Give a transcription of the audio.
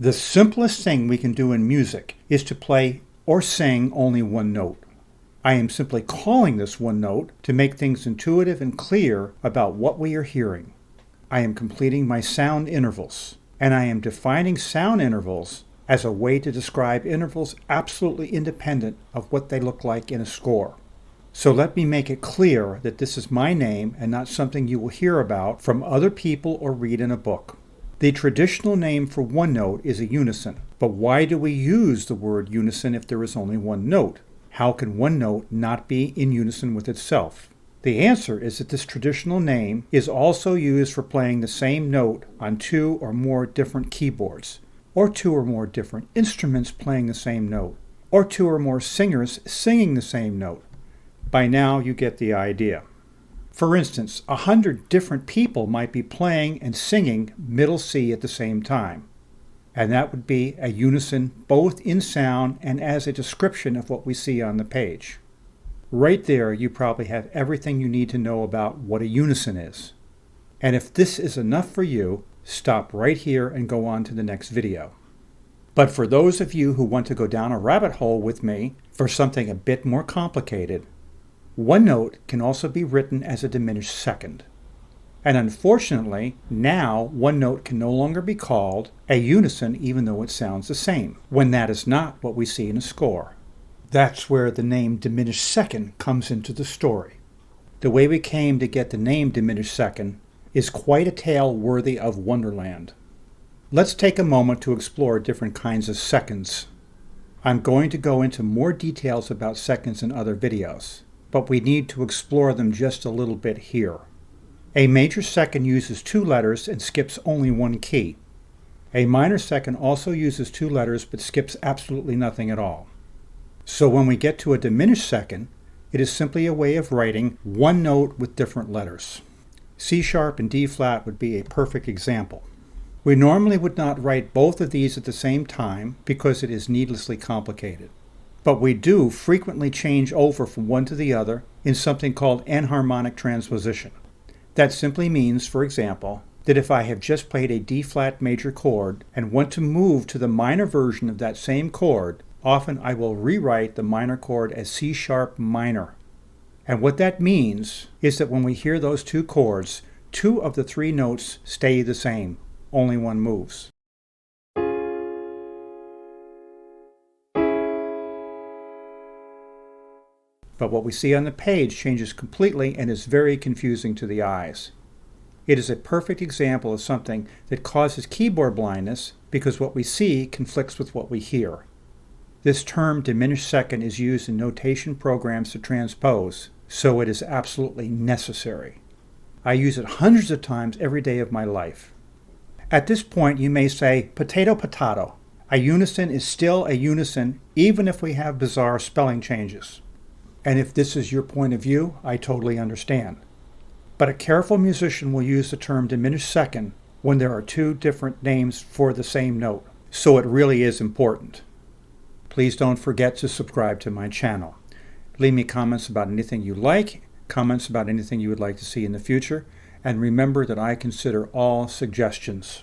The simplest thing we can do in music is to play or sing only one note. I am simply calling this one note to make things intuitive and clear about what we are hearing. I am completing my sound intervals, and I am defining sound intervals as a way to describe intervals absolutely independent of what they look like in a score. So let me make it clear that this is my name and not something you will hear about from other people or read in a book. The traditional name for one note is a unison, but why do we use the word unison if there is only one note? How can one note not be in unison with itself? The answer is that this traditional name is also used for playing the same note on two or more different keyboards, or two or more different instruments playing the same note, or two or more singers singing the same note. By now you get the idea. For instance, 100 different people might be playing and singing middle C at the same time. And that would be a unison both in sound and as a description of what we see on the page. Right there, you probably have everything you need to know about what a unison is. And if this is enough for you, stop right here and go on to the next video. But for those of you who want to go down a rabbit hole with me for something a bit more complicated, one note can also be written as a diminished second. And unfortunately, now one note can no longer be called a unison even though it sounds the same, when that is not what we see in a score. That's where the name diminished second comes into the story. The way we came to get the name diminished second is quite a tale worthy of Wonderland. Let's take a moment to explore different kinds of seconds. I'm going to go into more details about seconds in other videos, but we need to explore them just a little bit here. A major second uses two letters and skips only one key. A minor second also uses two letters but skips absolutely nothing at all. So when we get to a diminished second, it is simply a way of writing one note with different letters. C sharp and D flat would be a perfect example. We normally would not write both of these at the same time because it is needlessly complicated. But we do frequently change over from one to the other in something called enharmonic transposition. That simply means, for example, that if I have just played a D-flat major chord and want to move to the minor version of that same chord, often I will rewrite the minor chord as C-sharp minor. And what that means is that when we hear those two chords, two of the three notes stay the same, only one moves. But what we see on the page changes completely and is very confusing to the eyes. It is a perfect example of something that causes keyboard blindness because what we see conflicts with what we hear. This term diminished second is used in notation programs to transpose, so it is absolutely necessary. I use it hundreds of times every day of my life. At this point you may say, potato potato. A unison is still a unison even if we have bizarre spelling changes. And if this is your point of view, I totally understand. But a careful musician will use the term diminished second when there are two different names for the same note, so it really is important. Please don't forget to subscribe to my channel. Leave me comments about anything you like, comments about anything you would like to see in the future, and remember that I consider all suggestions.